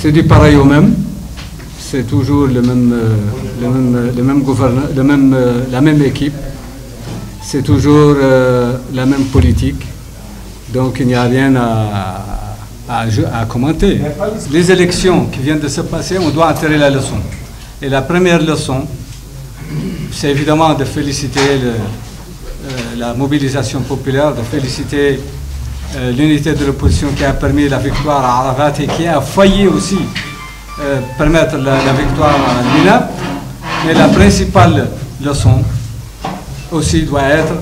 c'est du pareil au même. C'est toujours la même équipe. C'est toujours la même politique. Donc il n'y a rien à commenter. Les élections qui viennent de se passer, on doit en tirer la leçon. Et la première leçon, c'est évidemment de féliciter la mobilisation populaire, de féliciter l'unité de l'opposition qui a permis la victoire à Arafat et qui a failli aussi permettre la victoire à l'UNAP. Mais la principale leçon aussi doit être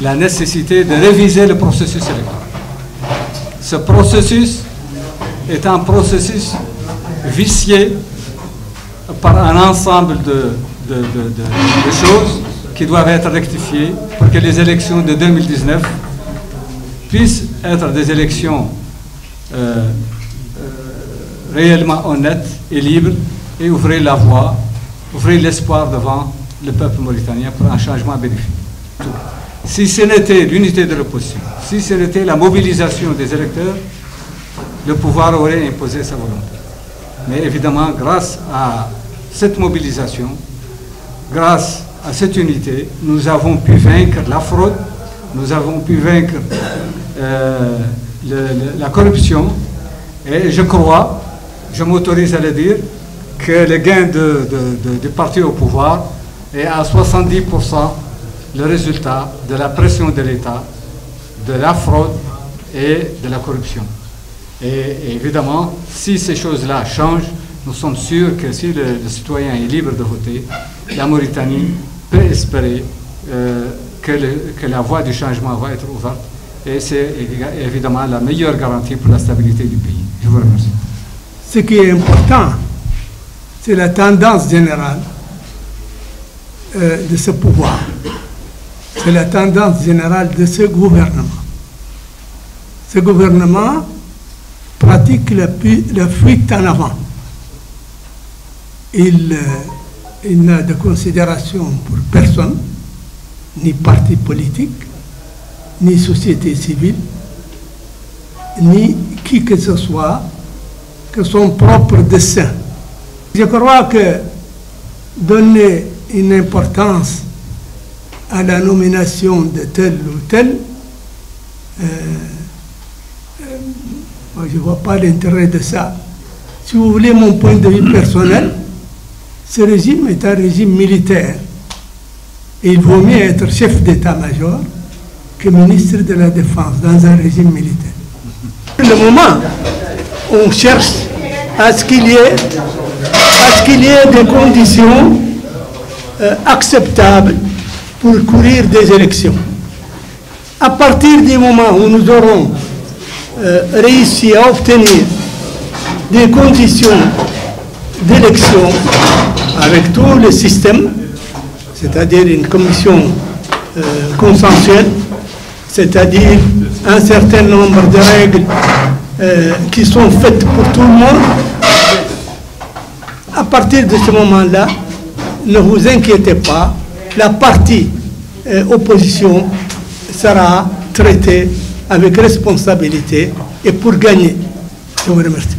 la nécessité de réviser le processus électoral. Ce processus est un processus vicié par un ensemble de choses qui doivent être rectifiées pour que les élections de 2019 puissent être des élections réellement honnêtes et libres et ouvrir la voie, ouvrir l'espoir devant le peuple mauritanien pour un changement bénéfique. Si ce n'était l'unité de l'opposition, si ce n'était la mobilisation des électeurs, le pouvoir aurait imposé sa volonté. Mais évidemment, grâce à cette mobilisation, grâce à cette unité, nous avons pu vaincre la fraude, nous avons pu vaincre la corruption, et je crois, je m'autorise à le dire, que le gain du parti au pouvoir est à 70% le résultat de la pression de l'État, de la fraude et de la corruption. Et évidemment, si ces choses-là changent, nous sommes sûrs que si le citoyen est libre de voter, la Mauritanie peut espérer que la voie du changement va être ouverte. Et c'est évidemment la meilleure garantie pour la stabilité du pays. Je vous remercie. Ce qui est important, c'est la tendance générale de ce pouvoir. C'est la tendance générale de ce gouvernement. Ce gouvernement pratique la fuite en avant. Il n'a de considération pour personne, ni parti politique, ni société civile, ni qui que ce soit, que son propre dessein. Je crois que donner une importance à la nomination de tel ou tel, moi je ne vois pas l'intérêt de ça. Si vous voulez mon point de vue personnel, ce régime est un régime militaire. Et il vaut mieux être chef d'état-major que ministre de la Défense dans un régime militaire. Pour le moment, on cherche à ce qu'il y ait des conditions acceptables pour courir des élections. À partir du moment où nous aurons réussi à obtenir des conditions d'élection avec tout le système, c'est-à-dire une commission consensuelle, c'est-à-dire un certain nombre de règles qui sont faites pour tout le monde, à partir de ce moment-là, ne vous inquiétez pas, la partie opposition sera traitée avec responsabilité et pour gagner. Je vous remercie.